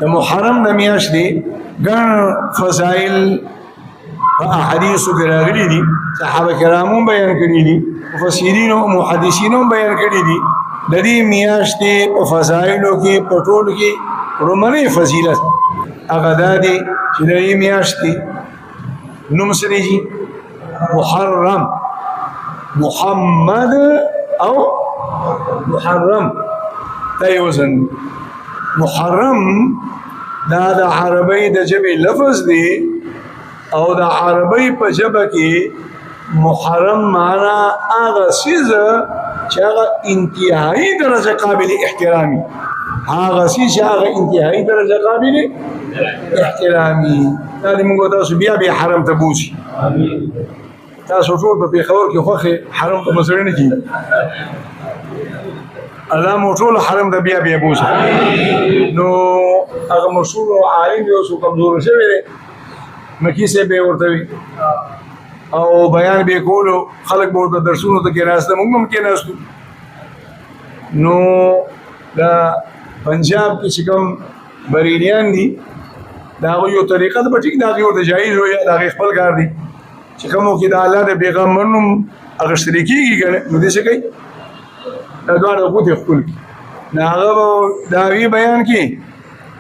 د محرم د میاشت دی ګڼ فضایل په احادیثو کې راغلي دي صحابه کرامو بیان کړي دي مفسرین او محدثین بیان کړي دي د دې میاشتې په فضایلو کې په ټولو کې لومړی فضیلت هغه دا دی چې د دې میاشتې نوم څه دی محرم محمد او محرم دا یو ځل محرم دا د عربی د ژبې لفظ دی او د عربی په ژبه کې محرم معنا هغه څیز چې هغه انتهایی درجه قابل احترامي هغه څیز چې هغه انتهایی درجه قابل احترامي دا موږ تاسو بیا حرم ته بوځي تاسو ټول په پیښور کې خوخه حرم ته مسوي نه کیږي الله مو ټول حرم ته بیا بوځي نو هغه مشهور عالم یو څو کمزور شوی دی مکی سے به ورته او بیان به کولو خلک به ورته درسونو ته کې راسته موږ هم کې راستو نو دا پنجاب کې چې کوم بریلیان دي دا یو طریقه د بټیک دا یو د جایز وي دا خپل کار دي چې کومو کې د الله د پیغمبر نوم هغه شریکيږي نو دې څه کوي دا دوه غوته خپل نه هغه دا وی بیان کې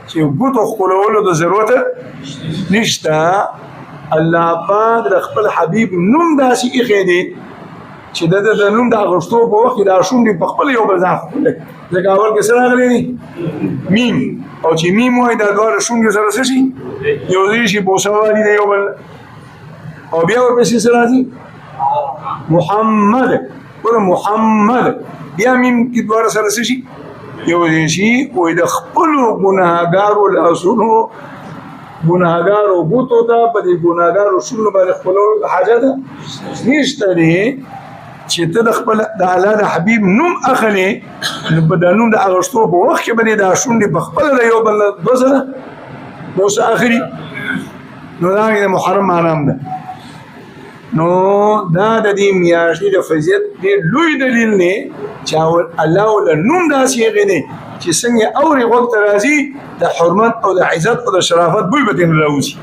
چې غوته خپلولو د ضرورت نشته الله پاک د خپل حبيب نوم داسې اخی دی چې د نوم د غشتو په وخت دا شونډې په خپل یو بل ځای ځکه اول کې سره غلي دي میم او چې میم وای دا دوه شونډې سره شي یو ځای شي بوسوالي دی یو بل او بیا ورپسې سره راځي محمد ور محمد بیا میم کې دوه سره شي یو ځای شي وای د خپل ګناهګارو لاسونو ګناهګارو بوتو ته په دې ګناهګارو شونو باندې خپل حاجت نشته دی چې ته د خپل د الله د حبيب نوم اخلي نو په د نوم د اغشتو په وخت کې باندې دا شونډې په خپل د یو بل دوزره موسی اخري نو دا د محرم معنا ده نو دا د دې میاشتې د فضیلت ډېر لوی دلیل نه چې الله ول نوم داسې غني چې څنګه اوري وخت راځي د حرمت او د عزت او د شرافت بوی به دین راوځي